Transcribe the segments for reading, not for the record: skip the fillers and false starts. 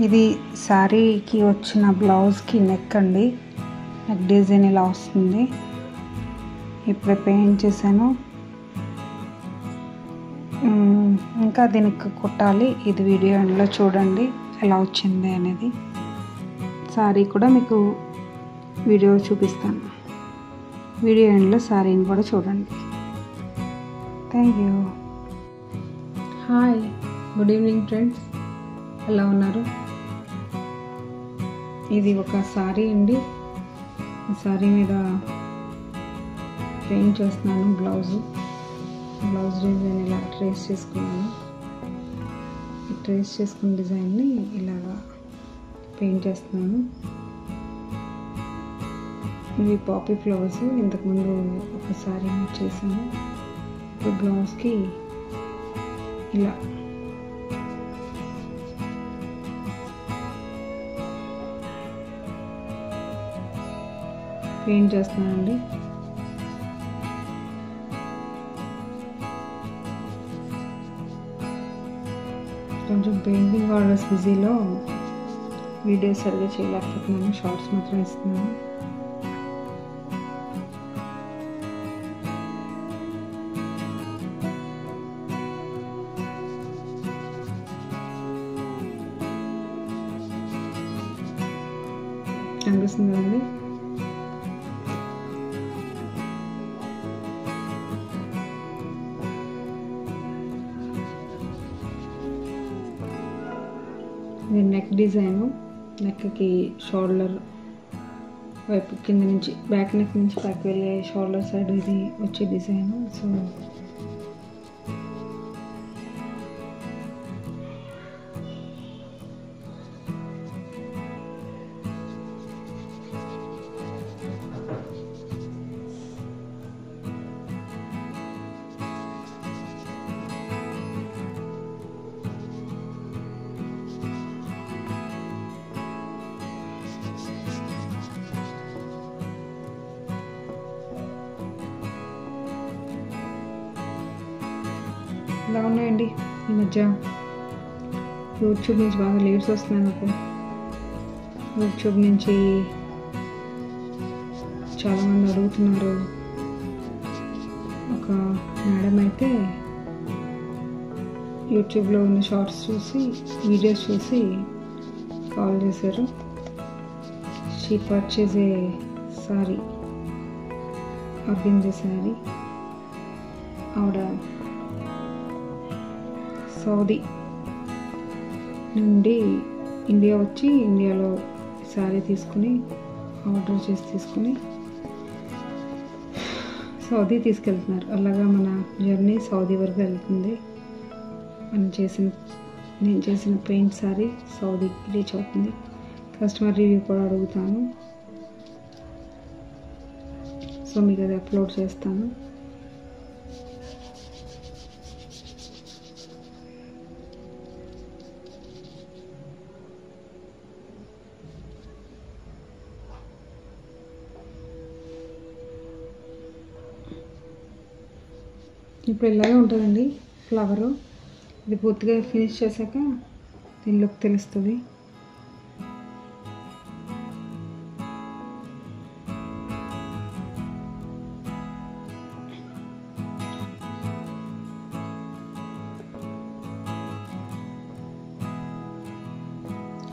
ఇది శారీకి వచ్చిన బ్లౌజ్కి నెక్ అండి. నెక్ డిజైన్ ఇలా వస్తుంది. ఇప్పుడే పెయింట్ చేశాను. ఇంకా దీనికి కుట్టాలి. ఇది వీడియో ఎండ్లో చూడండి ఎలా వచ్చింది అనేది. శారీ కూడా మీకు వీడియో చూపిస్తాను. వీడియో ఎండ్లో శారీని కూడా చూడండి. Thank you. Hi, good evening friends. ఎలా ఉన్నారు? ఇది ఒక శారీ అండి. ఈ శారీ మీద పెయింట్ చేస్తున్నాను. బ్లౌజ్ డిజైన్ ఇలా ట్రేస్ చేసుకున్నాను. ఈ ట్రేస్ చేసుకున్న డిజైన్ని ఇలాగా పెయింట్ చేస్తున్నాను. ఇవి పాపీ ఫ్లవర్స్. ఇంతకుముందు ఒక శారీ చేశాను. ఇప్పుడు బ్లౌజ్కి ఇలా పెయింట్ చేస్తున్నానండి. కొంచెం పెయింటింగ్ ఆర్డర్స్ బిజీలో వీడియోస్ సరిగ్గా చేయలేకపోతున్నాను. షార్ట్స్ మాత్రం ఇస్తున్నాను. కనిపిస్తుంది కదండి. ఇది నెక్ డిజైను. నెక్కి షోల్డర్ వైపు కింద నుంచి బ్యాక్ నెక్ నుంచి బ్యాక్ వెళ్ళే షోల్డర్ సైడ్ ఇది వచ్చే డిజైను. సో ఇలా ఉన్నాయండి. ఈ మధ్య యూట్యూబ్ నుంచి బాగా లీడ్స్ వస్తున్నాయి నాకు. యూట్యూబ్ నుంచి చాలామంది అడుగుతున్నారు. ఒక మేడం అయితే యూట్యూబ్లో ఉన్న షార్ట్స్ చూసి వీడియోస్ చూసి కాల్ చేశారు. She purchase A sorry, organza sorry. ఆవిడ సౌదీ నుండి ఇండియా వచ్చి ఇండియాలో శారీ తీసుకుని ఆర్డర్ చేసి తీసుకుని సౌదీ తీసుకెళ్తున్నారు. అలాగా మన జర్నీ సౌదీ వరకు వెళ్తుంది. నేను చేసిన పెయింట్ శారీ సౌదీకి రీచ్ అవుతుంది. కస్టమర్ రివ్యూ కూడా అడుగుతాను. సో మీకు అది అప్లోడ్ చేస్తాను. ఇప్పుడు ఇలాగే ఉంటుందండి ఫ్లవరు. ఇది పూర్తిగా ఫినిష్ చేశాక దీనిలోకి తెలుస్తుంది.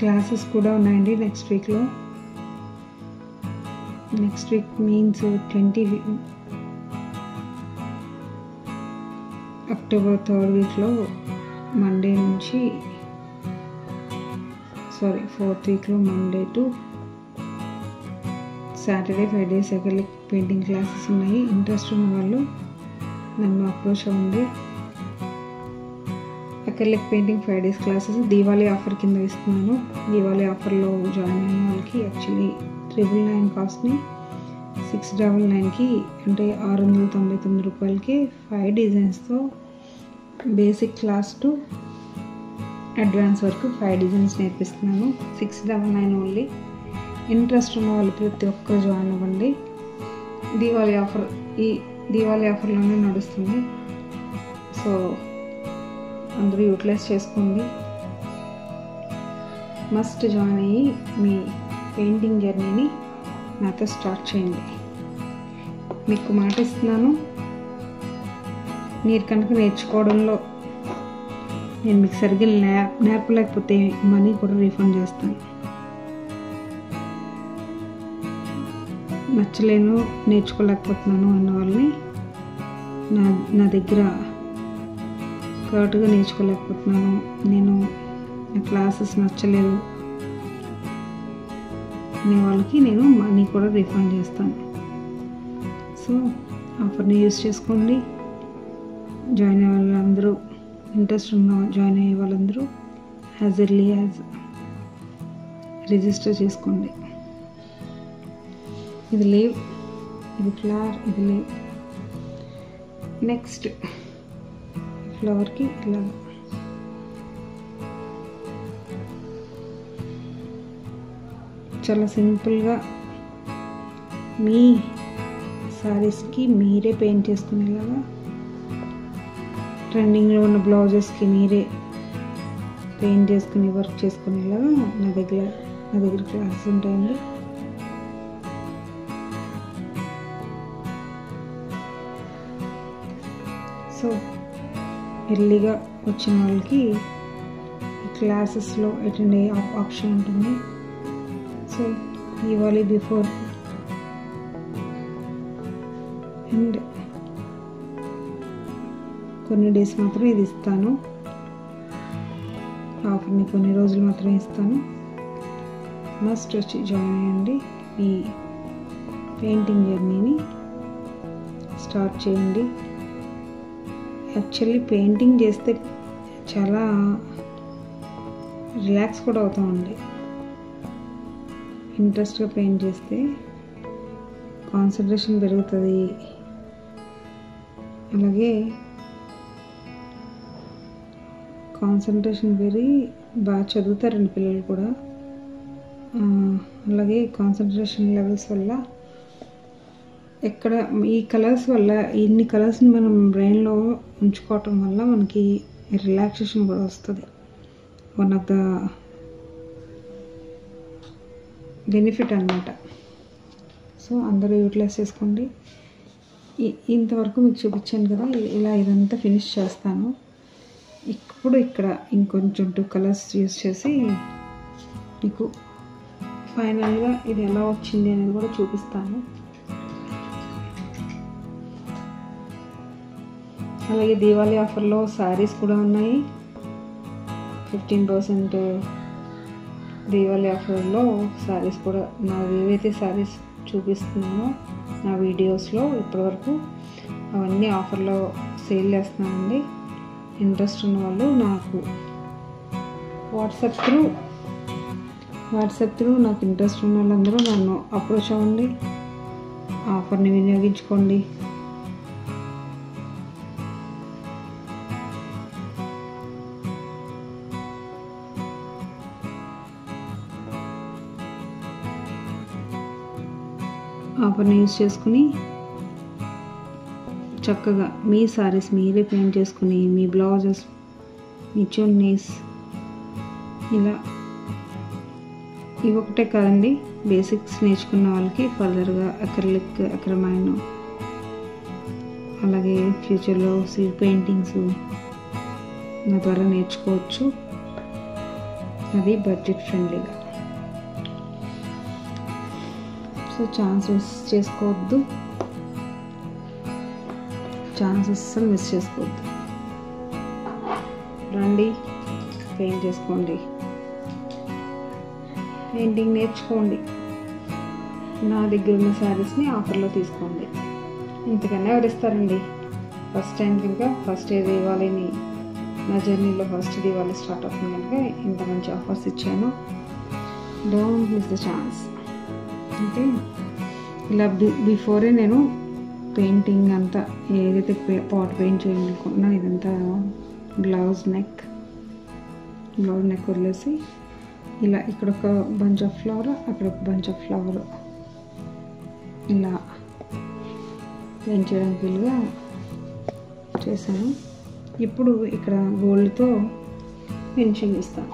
క్లాసెస్ కూడా ఉన్నాయండి నెక్స్ట్ వీక్లో. Next week means 20 October 3rd వీక్లో మండే నుంచి 4th వీక్లో Monday to Saturday 5 days acrylic painting classes ఉన్నాయి. ఇంట్రెస్ట్ ఉన్న వాళ్ళు నన్ను అప్రోచ్ అవ్వండి. Acrylic painting 5 days classes Diwali offer కింద ఇస్తున్నాను. దీవాళీ ఆఫర్లో జాయిన్ అయిన వాళ్ళకి యాక్చువల్లీ 999 కాస్ట్ని 699కి అంటే 699 రూపాయలకి 5 డిజైన్స్తో బేసిక్ క్లాస్ టు అడ్వాన్స్ వరకు 5 డిజైన్స్ నేర్పిస్తున్నాను. 699 ఓన్లీ. ఇంట్రెస్ట్ ఉన్న వాళ్ళు ప్రతి ఒక్కరు జాయిన్ అవ్వండి. దీవాళీ ఆఫర్ ఈ దీవాళీ ఆఫర్లోనే నడుస్తుంది. సో అందరూ యూటిలైజ్ చేసుకోండి. మస్ట్ జాయిన్ అయ్యి మీ పెయింటింగ్ జర్నీని నాతో స్టార్ట్ చేయండి. మీకు మాట ఇస్తున్నాను, మీరు కనుక నేర్చుకోవడంలో నేను మీకు సరిగ్గా నేర్పలేకపోతే మనీ కూడా రీఫండ్ చేస్తాను. నచ్చలేను, నేర్చుకోలేకపోతున్నాను అన్న వాళ్ళని నా దగ్గర కరెక్ట్గా నేర్చుకోలేకపోతున్నాను, నేను నా క్లాసెస్ నచ్చలేదు అనే వాళ్ళకి నేను మనీ కూడా రీఫండ్ చేస్తాను. సో ఆఫర్ని యూజ్ చేసుకోండి. జాయిన్ అయ్యే వాళ్ళందరూ, ఇంట్రెస్ట్ ఉన్న జాయిన్ అయ్యే వాళ్ళందరూ యాజ్ ఎర్లీ యాజ్ రిజిస్టర్ చేసుకోండి. ఇది లీవ్, ఇది ఫ్లవర్, ఇది లీవ్. నెక్స్ట్ ఫ్లవర్కి ఇలా చాలా సింపుల్గా మీ శారీస్కి మీరే పెయింట్ చేసుకునేలాగా, ట్రెండింగ్లో ఉన్న బ్లౌజెస్కి మీరే పెయింట్ చేసుకుని వర్క్ చేసుకునేలాగా నా దగ్గర క్లాసెస్ ఉంటాయండి. సో ఎర్లీగా వచ్చిన వాళ్ళకి క్లాసెస్లో అటెండ్ అయ్యే ఆప్షన్ ఉంటుంది. సో ఇవ్వాలి బిఫోర్ అండ్ కొన్ని డేస్ మాత్రమే ఇది ఇస్తాను. ఆఫర్ని కొన్ని రోజులు మాత్రమే ఇస్తాను. మస్ట్ వచ్చి జాయిన్ అయ్యండి. ఈ పెయింటింగ్ జర్నీని స్టార్ట్ చేయండి. యాక్చువల్లీ పెయింటింగ్ చేస్తే చాలా రిలాక్స్ కూడా అవుతామండి. ఇంట్రెస్ట్గా పెయింట్ చేస్తే కాన్సన్ట్రేషన్ పెరుగుతుంది. అలాగే కాన్సన్ట్రేషన్ పెరిగి బాగా చదువుతారండి పిల్లలు కూడా. అలాగే కాన్సన్ట్రేషన్ లెవెల్స్ వల్ల ఎక్కడ ఈ కలర్స్ వల్ల ఇన్ని కలర్స్ని మనం బ్రెయిన్లో ఉంచుకోవటం వల్ల మనకి రిలాక్సేషన్ కూడా వస్తుంది. వన్ ఆఫ్ ద బెనిఫిట్ అన్నమాట. సో అందరూ యూటిలైజ్ చేసుకోండి. ఇంతవరకు మీకు చూపించాను కదా, ఇలా ఇదంతా ఫినిష్ చేస్తాను. ఇప్పుడు ఇక్కడ ఇంకొంచెం 2 కలర్స్ యూస్ చేసి మీకు ఫైనల్గా ఇది ఎలా వచ్చింది అనేది కూడా చూపిస్తాను. అలాగే దీవాళీ ఆఫర్లో శారీస్ కూడా ఉన్నాయి. 15% దీవాళీ ఆఫర్లో శారీస్ కూడా, నావి ఏవైతే శారీస్ చూపిస్తున్నానో నా వీడియోస్లో ఇప్పటివరకు అవన్నీ ఆఫర్లో సేల్ చేస్తున్నానండి. ఇంట్రెస్ట్ ఉన్న వాళ్ళు నాకు వాట్సాప్ త్రూ నాకు ఇంట్రెస్ట్ ఉన్న వాళ్ళందరూ నన్ను అప్రోచ్ అవ్వండి. ఆఫర్ని వినియోగించుకోండి. ఆఫర్ని యూజ్ చేసుకుని చక్కగా మీ శారీస్ మీరే పెయింట్ చేసుకుని, మీ బ్లౌజెస్, మీ చున్నీస్, ఇలా ఇవి ఒకటే కాదండి, బేసిక్స్ నేర్చుకున్న వాళ్ళకి ఫర్దర్గా అక్రిలిక్, అక్రమైన్, అలాగే ఫ్యూచర్లో సీడ్ పెయింటింగ్స్ నా ద్వారా నేర్చుకోవచ్చు. అది బడ్జెట్ ఫ్రెండ్లీగా. సో ఛాన్సెస్ చేసుకోవద్దు, ఛాన్సెస్ అసలు మిస్ చేసుకోవద్దు. రండి, పెయింట్ చేసుకోండి, పెయింటింగ్ నేర్చుకోండి. నా దగ్గర ఉన్న శారీస్ని ఆఫర్లో తీసుకోండి. ఇంతకన్నా ఎవరిస్తారండి? ఫస్ట్ టైం కనుక ఫస్ట్ దీవాళీని నా జర్నీలో ఫస్ట్ దీవాళీ స్టార్ట్ అవుతుంది కనుక ఇంత మంచి ఆఫర్స్ ఇచ్చాను. Don't miss the chance. అంటే ఇలా బిఫోరే నేను పెయింటింగ్ అంతా ఏదైతే పాట్ పెయింట్ చేయాలనుకుంటున్నా ఇదంతా బ్లౌజ్ నెక్ వదిలేసి ఇలా ఇక్కడ ఒక బంచ్ ఆఫ్ ఫ్లవర్, అక్కడ ఒక బంచ్ ఆఫ్ ఫ్లవర్ ఇలా పెయింట్ చేయడానికి వీలుగా చేశాను. ఇప్పుడు ఇక్కడ గోల్డ్తో ఫినిషింగ్ ఇస్తాను.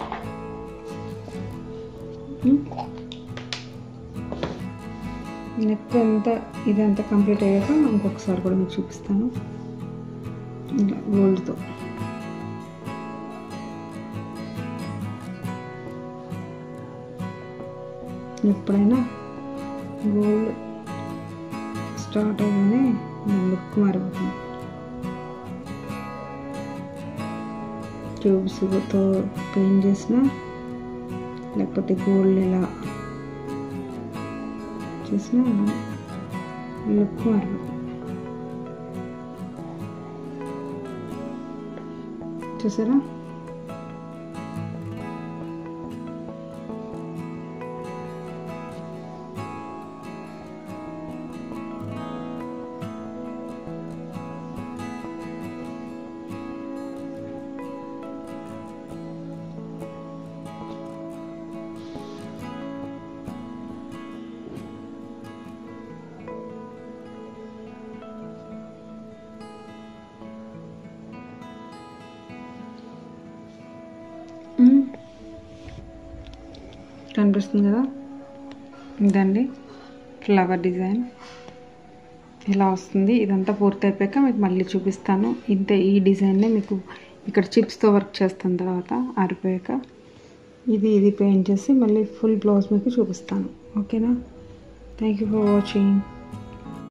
నెక్ అంతా ఇదంతా కంప్లీట్ అయ్యాక ఇంకొకసారి కూడా మీకు చూపిస్తాను ఇలా గోల్డ్తో. ఎప్పుడైనా గోల్డ్ స్టార్ట్ అవ్వగానే లుక్ మారిపోతుంది. ట్యూబ్స్తో పెయింట్ చేసిన లేకపోతే గోల్డ్ ఇలా చేసిన లుక్ మారిపోతుంది. చూసారా? కనిపిస్తుంది కదా, ఇదండి ఫ్లవర్ డిజైన్ ఇలా వస్తుంది. ఇదంతా పూర్తి అయిపోయాక మీకు మళ్ళీ చూపిస్తాను. ఇంతే, ఈ డిజైన్నే మీకు ఇక్కడ చిప్స్తో వర్క్ చేస్తాను తర్వాత ఆరిపోయాక. ఇది పెయింట్ చేసి మళ్ళీ ఫుల్ బ్లౌజ్ మీకు చూపిస్తాను. ఓకేనా? Thank you for watching.